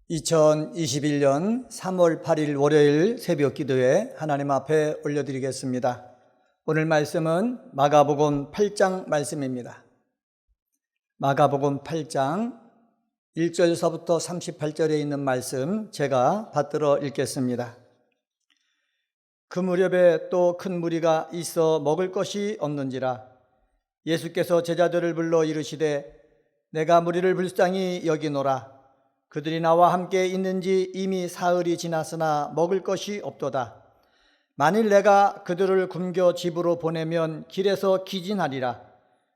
2021년 3월 8일 월요일 새벽 기도에 하나님 앞에 올려드리겠습니다. 오늘 말씀은 마가복음 8장 말씀입니다. 마가복음 8장 1절서부터 38절에 있는 말씀 제가 받들어 읽겠습니다. 그 무렵에 또 큰 무리가 있어 먹을 것이 없는지라 예수께서 제자들을 불러 이르시되 내가 무리를 불쌍히 여기노라. 그들이 나와 함께 있는지 이미 사흘이 지났으나 먹을 것이 없도다. 만일 내가 그들을 굶겨 집으로 보내면 길에서 기진하리라.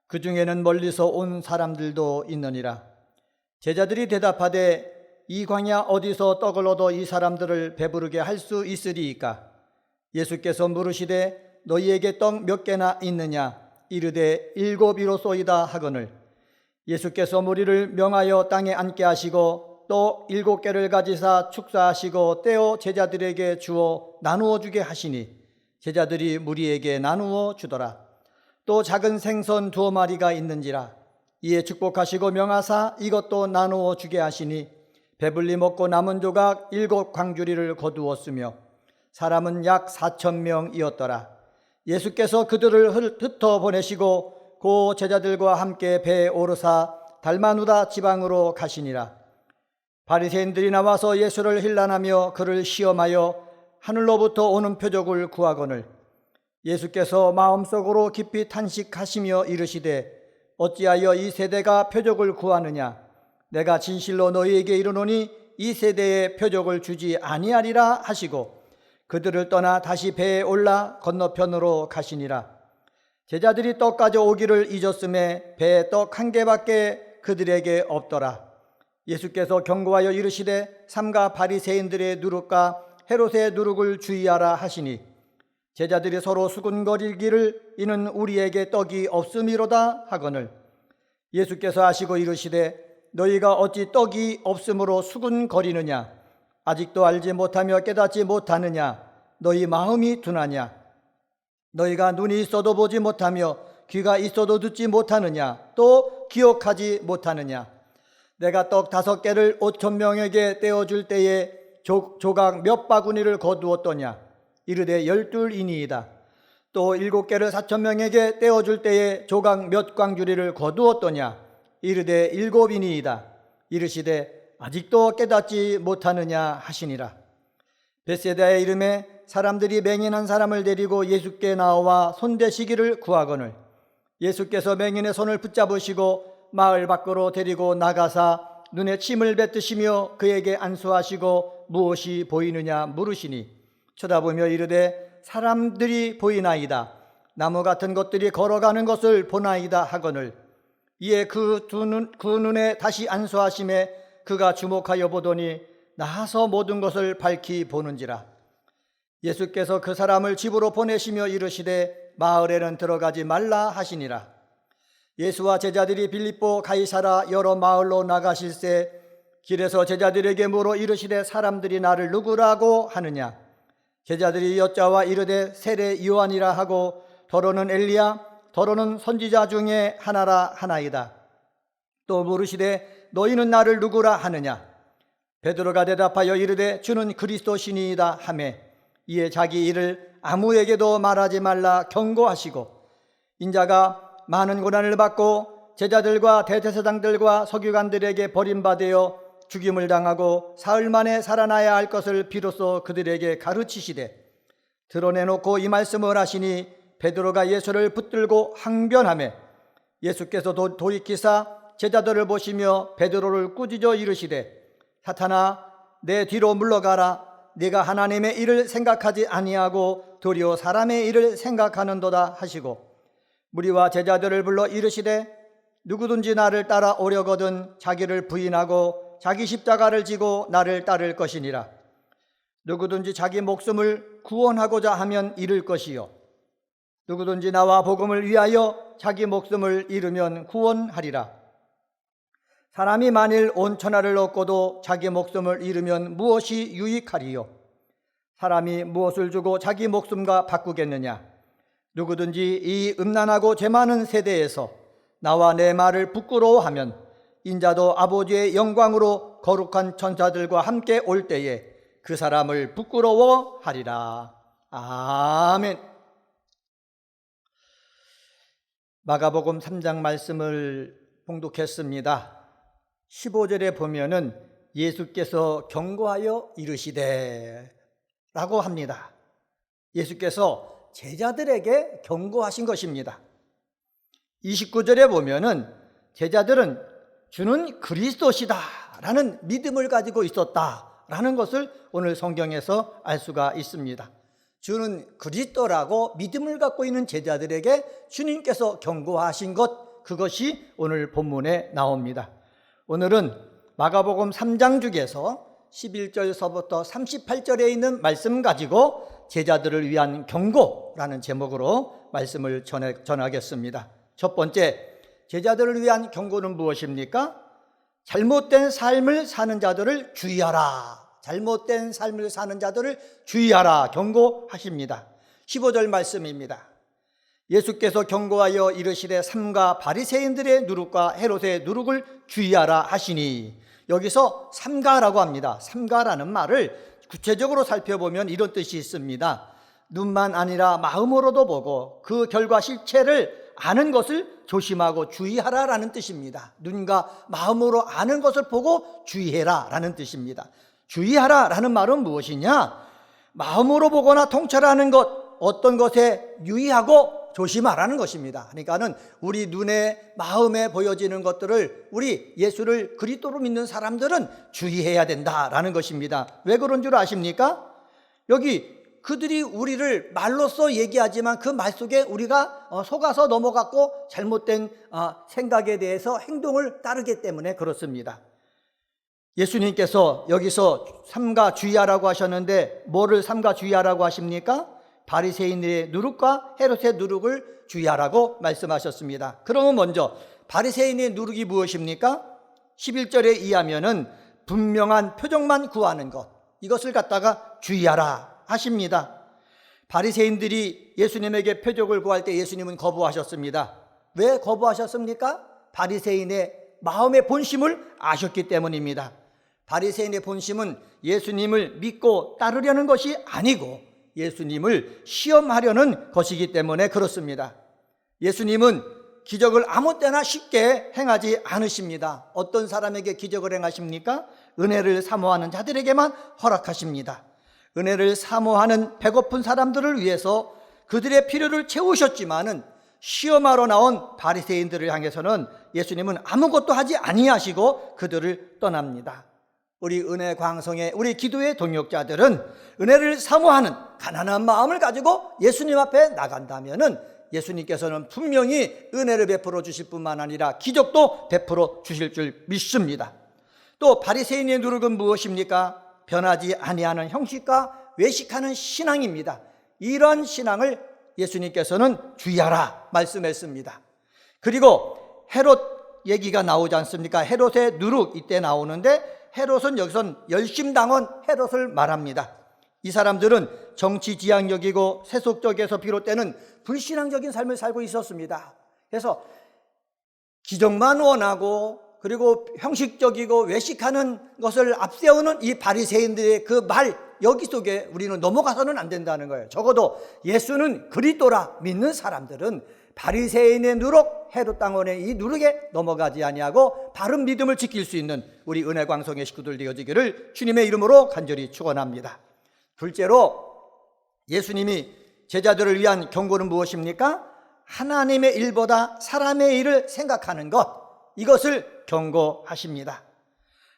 그 중에는 멀리서 온 사람들도 있느니라. 제자들이 대답하되 이 광야 어디서 떡을 얻어 이 사람들을 배부르게 할 수 있으리이까? 예수께서 물으시되 너희에게 떡 몇 개나 있느냐? 이르되 7이로소이다 하거늘. 예수께서 무리를 명하여 땅에 앉게 하시고 또 7개를 가지사 축사하시고 떼어 제자들에게 주어 나누어 주게 하시니 제자들이 무리에게 나누어 주더라. 또 작은 생선 2마리가 있는지라. 이에 축복하시고 명하사 이것도 나누어 주게 하시니 배불리 먹고 남은 조각 7광주리를 거두었으며 사람은 약 4,000명이었더라. 예수께서 그들을 흩어 보내시고 그 제자들과 함께 배에 오르사 달마누다 지방으로 가시니라. 바리새인들이 나와서 예수를 힐난하며 그를 시험하여 하늘로부터 오는 표적을 구하거늘 예수께서 마음속으로 깊이 탄식하시며 이르시되 어찌하여 이 세대가 표적을 구하느냐? 내가 진실로 너희에게 이르노니 이 세대에 표적을 주지 아니하리라 하시고 그들을 떠나 다시 배에 올라 건너편으로 가시니라. 제자들이 떡 가져오기를 잊었음에 배에 떡 1개밖에 그들에게 없더라. 예수께서 경고하여 이르시되 삼가 바리새인들의 누룩과 헤롯의 누룩을 주의하라 하시니 제자들이 서로 수군거리기를 이는 우리에게 떡이 없음이로다 하거늘 예수께서 아시고 이르시되 너희가 어찌 떡이 없음으로 수군거리느냐? 아직도 알지 못하며 깨닫지 못하느냐? 너희 마음이 둔하냐? 너희가 눈이 있어도 보지 못하며 귀가 있어도 듣지 못하느냐? 또 기억하지 못하느냐? 내가 떡 5개를 5,000명에게 떼어줄 때에 조각 몇 바구니를 거두었더냐? 이르되 12이니이다. 또 7개를 4,000명에게 떼어줄 때에 조각 몇 광주리를 거두었더냐? 이르되 7이니이다. 이르시되 아직도 깨닫지 못하느냐 하시니라. 벳세다의 이름에 사람들이 맹인한 사람을 데리고 예수께 나와 손대시기를 구하거늘 예수께서 맹인의 손을 붙잡으시고 마을 밖으로 데리고 나가사 눈에 침을 뱉으시며 그에게 안수하시고 무엇이 보이느냐 물으시니 쳐다보며 이르되 사람들이 보이나이다. 나무 같은 것들이 걸어가는 것을 보나이다 하거늘 이에 그 눈에 다시 안수하심에 그가 주목하여 보더니 나아서 모든 것을 밝히 보는지라. 예수께서 그 사람을 집으로 보내시며 이르시되 마을에는 들어가지 말라 하시니라. 예수와 제자들이 빌립보 가이사라 여러 마을로 나가실새 길에서 제자들에게 물어 이르시되 사람들이 나를 누구라고 하느냐? 제자들이 여짜와 이르되 세례 요한이라 하고 더러는 엘리야 더러는 선지자 중에 하나라 하나이다. 또 물으시되 너희는 나를 누구라 하느냐? 베드로가 대답하여 이르되 주는 그리스도시니이다 하매 이에 자기 일을 아무에게도 말하지 말라 경고하시고 인자가 많은 고난을 받고 제자들과 대제사장들과 서기관들에게 버림받아 죽임을 당하고 사흘 만에 살아나야 할 것을 비로소 그들에게 가르치시되 드러내놓고 이 말씀을 하시니 베드로가 예수를 붙들고 항변하매 예수께서 돌이키사 제자들을 보시며 베드로를 꾸짖어 이르시되 사탄아 내 뒤로 물러가라. 네가 하나님의 일을 생각하지 아니하고 도리어 사람의 일을 생각하는도다 하시고 무리와 제자들을 불러 이르시되 누구든지 나를 따라 오려거든 자기를 부인하고 자기 십자가를 지고 나를 따를 것이니라. 누구든지 자기 목숨을 구원하고자 하면 잃을 것이요 누구든지 나와 복음을 위하여 자기 목숨을 잃으면 구원하리라. 사람이 만일 온 천하를 얻고도 자기 목숨을 잃으면 무엇이 유익하리요? 사람이 무엇을 주고 자기 목숨과 바꾸겠느냐? 누구든지 이 음란하고 죄 많은 세대에서 나와 내 말을 부끄러워하면 인자도 아버지의 영광으로 거룩한 천사들과 함께 올 때에 그 사람을 부끄러워하리라. 아멘. 마가복음 3장 말씀을 봉독했습니다. 15절에 보면은 예수께서 경고하여 이르시되 라고 합니다. 예수께서 제자들에게 경고하신 것입니다. 29절에 보면은 제자들은 주는 그리스도시다 라는 믿음을 가지고 있었다 라는 것을 오늘 성경에서 알 수가 있습니다. 주는 그리스도라고 믿음을 갖고 있는 제자들에게 주님께서 경고하신 것, 그것이 오늘 본문에 나옵니다. 오늘은 마가복음 3장 중에서 11절서부터 38절에 있는 말씀 가지고 제자들을 위한 경고라는 제목으로 말씀을 전하겠습니다. 첫 번째, 제자들을 위한 경고는 무엇입니까? 잘못된 삶을 사는 자들을 주의하라. 잘못된 삶을 사는 자들을 주의하라 경고하십니다. 15절 말씀입니다. 예수께서 경고하여 이르시되 삼가 바리새인들의 누룩과 헤롯의 누룩을 주의하라 하시니, 여기서 삼가라고 합니다. 삼가라는 말을 구체적으로 살펴보면 이런 뜻이 있습니다. 눈만 아니라 마음으로도 보고 그 결과 실체를 아는 것을 조심하고 주의하라라는 뜻입니다. 눈과 마음으로 아는 것을 보고 주의해라라는 뜻입니다. 주의하라라는 말은 무엇이냐? 마음으로 보거나 통찰하는 것, 어떤 것에 유의하고 조심하라는 것입니다. 그러니까는 우리 눈에 마음에 보여지는 것들을 우리 예수를 그리스도로 믿는 사람들은 주의해야 된다라는 것입니다. 왜 그런 줄 아십니까? 여기 그들이 우리를 말로써 얘기하지만 그 말 속에 우리가 속아서 넘어갔고 잘못된 생각에 대해서 행동을 따르기 때문에 그렇습니다. 예수님께서 여기서 삼가 주의하라고 하셨는데 뭐를 삼가 주의하라고 하십니까? 바리새인의 누룩과 헤롯의 누룩을 주의하라고 말씀하셨습니다. 그러면 먼저 바리새인의 누룩이 무엇입니까? 11절에 의하면은 분명한 표적만 구하는 것, 이것을 갖다가 주의하라 하십니다. 바리새인들이 예수님에게 표적을 구할 때 예수님은 거부하셨습니다. 왜 거부하셨습니까? 바리새인의 마음의 본심을 아셨기 때문입니다. 바리새인의 본심은 예수님을 믿고 따르려는 것이 아니고 예수님을 시험하려는 것이기 때문에 그렇습니다. 예수님은 기적을 아무 때나 쉽게 행하지 않으십니다. 어떤 사람에게 기적을 행하십니까? 은혜를 사모하는 자들에게만 허락하십니다. 은혜를 사모하는 배고픈 사람들을 위해서 그들의 필요를 채우셨지만은 시험하러 나온 바리새인들을 향해서는 예수님은 아무것도 하지 아니하시고 그들을 떠납니다. 우리 은혜 광성의 우리 기도의 동역자들은 은혜를 사모하는 가난한 마음을 가지고 예수님 앞에 나간다면은 예수님께서는 분명히 은혜를 베풀어 주실 뿐만 아니라 기적도 베풀어 주실 줄 믿습니다. 또 바리새인의 누룩은 무엇입니까? 변하지 아니하는 형식과 외식하는 신앙입니다. 이런 신앙을 예수님께서는 주의하라 말씀했습니다. 그리고 헤롯 얘기가 나오지 않습니까? 헤롯의 누룩 이때 나오는데 헤롯은 여기선 열심당원 헤롯을 말합니다. 이 사람들은 정치 지향적이고 세속적에서 비롯되는 불신앙적인 삶을 살고 있었습니다. 그래서 기적만 원하고 그리고 형식적이고 외식하는 것을 앞세우는 이 바리새인들의 그 말, 여기 속에 우리는 넘어가서는 안 된다는 거예요. 적어도 예수는 그리스도라 믿는 사람들은 바리새인의 누룩, 헤롯 당원의 이 누룩에 넘어가지 아니하고 바른 믿음을 지킬 수 있는 우리 은혜광성의 식구들 되어지기를 주님의 이름으로 간절히 축원합니다. 둘째로 예수님이 제자들을 위한 경고는 무엇입니까? 하나님의 일보다 사람의 일을 생각하는 것, 이것을 경고하십니다.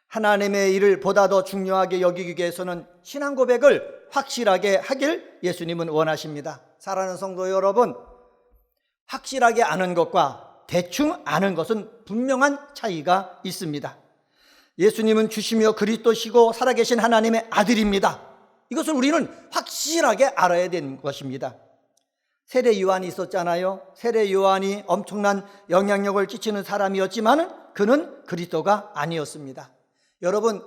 하나님의 일을 보다 더 중요하게 여기기 위해서는 신앙 고백을 확실하게 하길 예수님은 원하십니다. 사랑하는 성도 여러분, 확실하게 아는 것과 대충 아는 것은 분명한 차이가 있습니다. 예수님은 주시며 그리스도시고 살아계신 하나님의 아들입니다. 이것을 우리는 확실하게 알아야 되는 것입니다. 세례 요한이 있었잖아요. 세례 요한이 엄청난 영향력을 끼치는 사람이었지만 그는 그리스도가 아니었습니다. 여러분,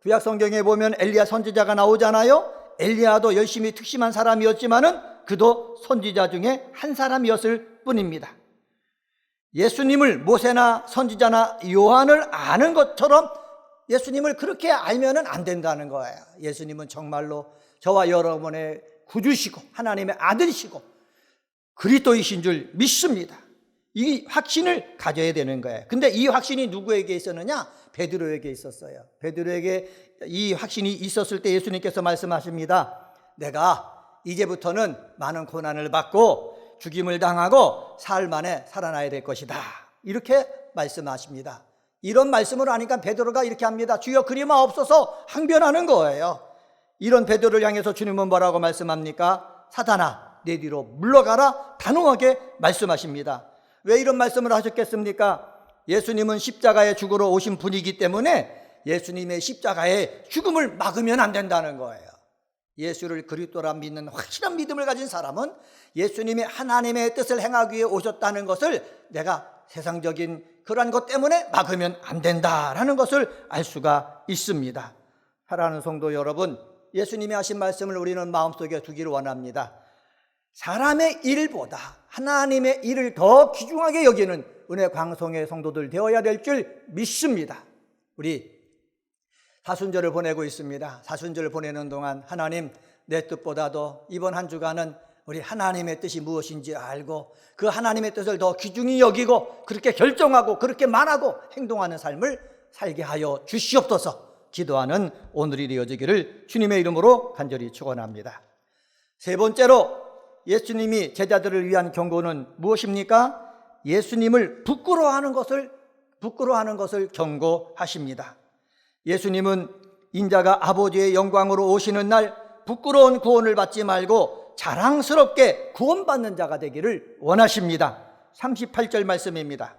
구약 성경에 보면 엘리야 선지자가 나오잖아요. 엘리야도 열심히 특심한 사람이었지만 그도 선지자 중에 한 사람이었을 뿐입니다. 예수님을 모세나 선지자나 요한을 아는 것처럼 예수님을 그렇게 알면은 안 된다는 거예요. 예수님은 정말로 저와 여러분의 구주시고 하나님의 아들이시고 그리스도이신 줄 믿습니다. 이 확신을 가져야 되는 거예요. 근데 이 확신이 누구에게 있었느냐? 베드로에게 있었어요. 베드로에게 이 확신이 있었을 때 예수님께서 말씀하십니다. 내가 이제부터는 많은 고난을 받고 죽임을 당하고 사흘 만에 살아나야 될 것이다. 이렇게 말씀하십니다. 이런 말씀을 하니까 베드로가 이렇게 합니다. 주여 그리마옵소서 항변하는 거예요. 이런 베드로를 향해서 주님은 뭐라고 말씀합니까? 사단아 내 뒤로 물러가라 단호하게 말씀하십니다. 왜 이런 말씀을 하셨겠습니까? 예수님은 십자가에 죽으러 오신 분이기 때문에 예수님의 십자가의 죽음을 막으면 안 된다는 거예요. 예수를 그리스도라 믿는 확실한 믿음을 가진 사람은 예수님이 하나님의 뜻을 행하기 위해 오셨다는 것을 내가 세상적인 그러한 것 때문에 막으면 안 된다라는 것을 알 수가 있습니다. 사랑하는 성도 여러분, 예수님이 하신 말씀을 우리는 마음속에 두기를 원합니다. 사람의 일보다 하나님의 일을 더 귀중하게 여기는 은혜 광성의 성도들 되어야 될 줄 믿습니다. 우리 사순절을 보내고 있습니다. 사순절을 보내는 동안 하나님 내 뜻보다도 이번 한 주간은 우리 하나님의 뜻이 무엇인지 알고 그 하나님의 뜻을 더 귀중히 여기고 그렇게 결정하고 그렇게 말하고 행동하는 삶을 살게 하여 주시옵소서 기도하는 오늘이 되어지기를 주님의 이름으로 간절히 축원합니다. 세 번째로 예수님이 제자들을 위한 경고는 무엇입니까? 예수님을 부끄러워하는 것을 경고하십니다. 예수님은 인자가 아버지의 영광으로 오시는 날 부끄러운 구원을 받지 말고 자랑스럽게 구원받는 자가 되기를 원하십니다. 38절 말씀입니다.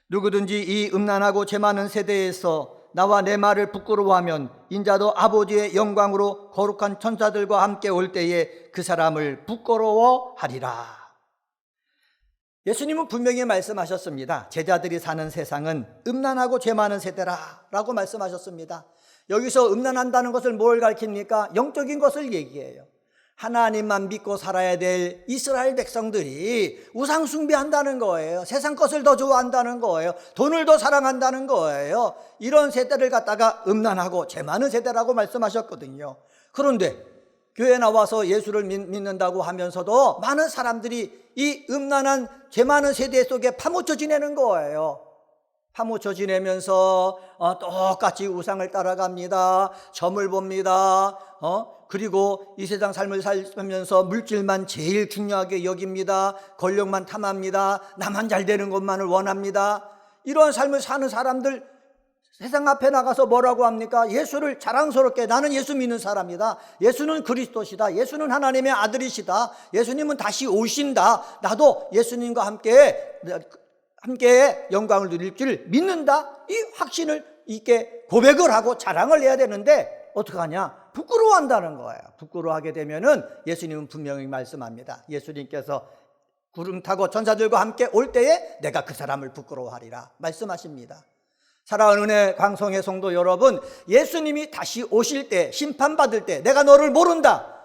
누구든지 이 음란하고 죄 많은 세대에서 나와 내 말을 부끄러워하면 인자도 아버지의 영광으로 거룩한 천사들과 함께 올 때에 그 사람을 부끄러워하리라. 예수님은 분명히 말씀하셨습니다. 제자들이 사는 세상은 음란하고 죄 많은 세대라 라고 말씀하셨습니다. 여기서 음란한다는 것을 뭘 가리킵니까? 영적인 것을 얘기해요. 하나님만 믿고 살아야 될 이스라엘 백성들이 우상 숭배한다는 거예요. 세상 것을 더 좋아한다는 거예요. 돈을 더 사랑한다는 거예요. 이런 세대를 갖다가 음란하고 죄 많은 세대라고 말씀하셨거든요. 그런데 교회 나와서 예수를 믿는다고 하면서도 많은 사람들이 이 음란한 죄 많은 세대 속에 파묻혀 지내는 거예요. 파묻혀 지내면서 똑같이 우상을 따라갑니다. 점을 봅니다. 그리고 이 세상 삶을 살면서 물질만 제일 중요하게 여깁니다. 권력만 탐합니다. 나만 잘 되는 것만을 원합니다. 이런 삶을 사는 사람들 세상 앞에 나가서 뭐라고 합니까? 예수를 자랑스럽게 나는 예수 믿는 사람이다. 예수는 그리스도시다. 예수는 하나님의 아들이시다. 예수님은 다시 오신다. 나도 예수님과 함께 영광을 누릴 줄 믿는다. 이 확신을 있게 고백을 하고 자랑을 해야 되는데 어떡하냐? 부끄러워한다는 거예요. 부끄러워하게 되면은 예수님은 분명히 말씀합니다. 예수님께서 구름 타고 천사들과 함께 올 때에 내가 그 사람을 부끄러워하리라 말씀하십니다. 사랑하는 은혜 광성의 성도 여러분, 예수님이 다시 오실 때 심판받을 때 내가 너를 모른다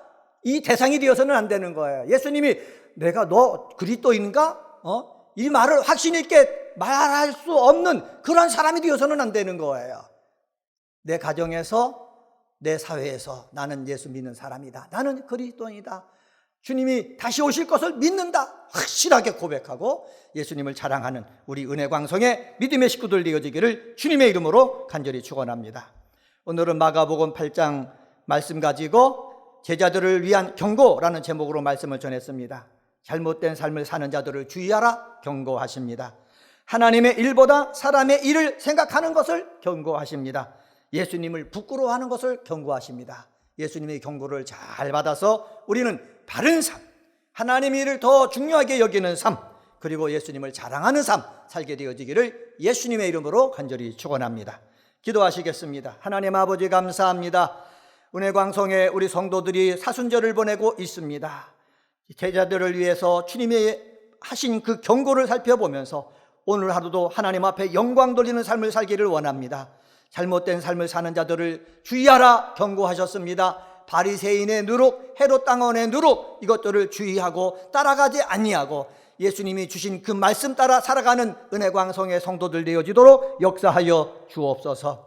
이 대상이 되어서는 안 되는 거예요. 예수님이 내가 너 그리스도인가? 이 말을 확신 있게 말할 수 없는 그런 사람이 되어서는 안 되는 거예요. 내 가정에서 내 사회에서 나는 예수 믿는 사람이다. 나는 그리스도인이다. 주님이 다시 오실 것을 믿는다. 확실하게 고백하고 예수님을 자랑하는 우리 은혜광성의 믿음의 식구들 되어지기를 주님의 이름으로 간절히 축원합니다. 오늘은 마가복음 8장 말씀 가지고 제자들을 위한 경고라는 제목으로 말씀을 전했습니다. 잘못된 삶을 사는 자들을 주의하라 경고하십니다. 하나님의 일보다 사람의 일을 생각하는 것을 경고하십니다. 예수님을 부끄러워하는 것을 경고하십니다. 예수님의 경고를 잘 받아서 우리는 바른 삶, 하나님의 일을 더 중요하게 여기는 삶, 그리고 예수님을 자랑하는 삶 살게 되어지기를 예수님의 이름으로 간절히 축원합니다. 기도하시겠습니다. 하나님 아버지 감사합니다. 은혜광성에 우리 성도들이 사순절을 보내고 있습니다. 제자들을 위해서 주님이 하신 그 경고를 살펴보면서 오늘 하루도 하나님 앞에 영광 돌리는 삶을 살기를 원합니다. 잘못된 삶을 사는 자들을 주의하라 경고하셨습니다. 바리새인의 누룩, 헤롯 당원의 누룩, 이것들을 주의하고 따라가지 아니하고 예수님이 주신 그 말씀 따라 살아가는 은혜광성의 성도들 되어지도록 역사하여 주옵소서.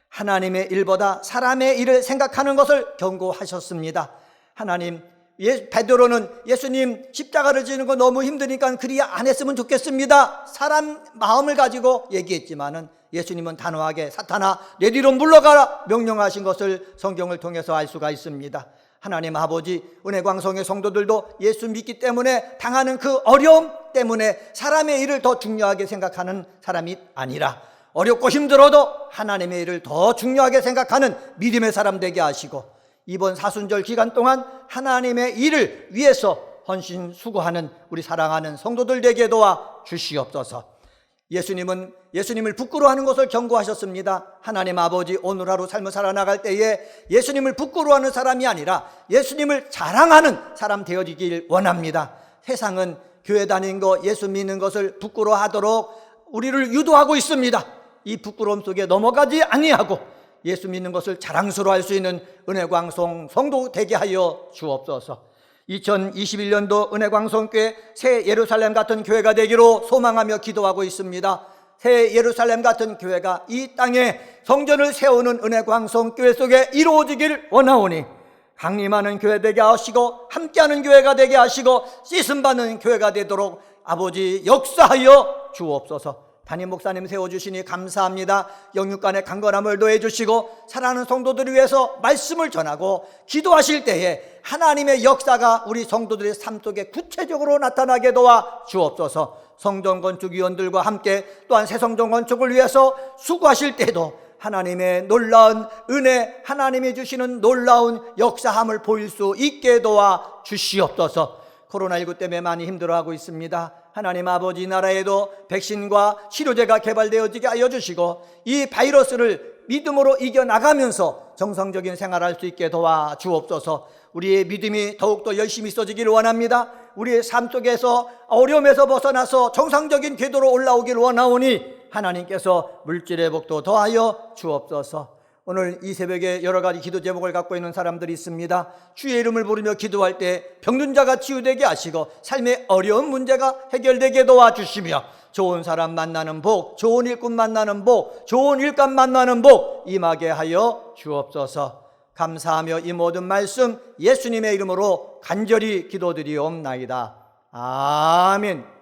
하나님의 일보다 사람의 일을 생각하는 것을 경고하셨습니다. 하나님, 베드로는 예수님 십자가를 지는 거 너무 힘드니까 그리 안 했으면 좋겠습니다, 사람 마음을 가지고 얘기했지만은 예수님은 단호하게 사탄아 내 뒤로 물러가라 명령하신 것을 성경을 통해서 알 수가 있습니다. 하나님 아버지, 은혜광성의 성도들도 예수 믿기 때문에 당하는 그 어려움 때문에 사람의 일을 더 중요하게 생각하는 사람이 아니라 어렵고 힘들어도 하나님의 일을 더 중요하게 생각하는 믿음의 사람 되게 하시고, 이번 사순절 기간 동안 하나님의 일을 위해서 헌신 수고하는 우리 사랑하는 성도들 되게 도와 주시옵소서. 예수님을 부끄러워하는 것을 경고하셨습니다. 하나님 아버지, 오늘 하루 삶을 살아나갈 때에 예수님을 부끄러워하는 사람이 아니라 예수님을 자랑하는 사람 되어지길 원합니다. 세상은 교회 다니는 거, 예수 믿는 것을 부끄러워하도록 우리를 유도하고 있습니다. 이 부끄러움 속에 넘어가지 아니하고 예수 믿는 것을 자랑스러워할 수 있는 은혜광성 성도 되게 하여 주옵소서. 2021년도 은혜광성교회 새 예루살렘 같은 교회가 되기로 소망하며 기도하고 있습니다. 새 예루살렘 같은 교회가 이 땅에 성전을 세우는 은혜광성교회 속에 이루어지길 원하오니 강림하는 교회 되게 하시고 함께하는 교회가 되게 하시고 씻음받는 교회가 되도록 아버지 역사하여 주옵소서. 담임 목사님 세워주시니 감사합니다. 영육간의 강건함을 더해주시고 사랑하는 성도들을 위해서 말씀을 전하고 기도하실 때에 하나님의 역사가 우리 성도들의 삶 속에 구체적으로 나타나게 도와 주옵소서. 성전건축위원들과 함께 또한 새 성전 건축을 위해서 수고하실 때도 하나님의 놀라운 은혜, 하나님이 주시는 놀라운 역사함을 보일 수 있게 도와 주시옵소서. 코로나19 때문에 많이 힘들어하고 있습니다. 하나님 아버지, 나라에도 백신과 치료제가 개발되어지게 하여 주시고 이 바이러스를 믿음으로 이겨나가면서 정상적인 생활할 수 있게 도와 주옵소서. 우리의 믿음이 더욱더 열심히 써지기를 원합니다. 우리의 삶 속에서 어려움에서 벗어나서 정상적인 궤도로 올라오기를 원하오니 하나님께서 물질의 복도 더하여 주옵소서. 오늘 이 새벽에 여러 가지 기도 제목을 갖고 있는 사람들이 있습니다. 주의 이름을 부르며 기도할 때 병든 자가 치유되게 하시고 삶의 어려운 문제가 해결되게 도와주시며 좋은 사람 만나는 복, 좋은 일꾼 만나는 복, 좋은 일감 만나는 복 임하게 하여 주옵소서. 감사하며 이 모든 말씀 예수님의 이름으로 간절히 기도드리옵나이다. 아멘.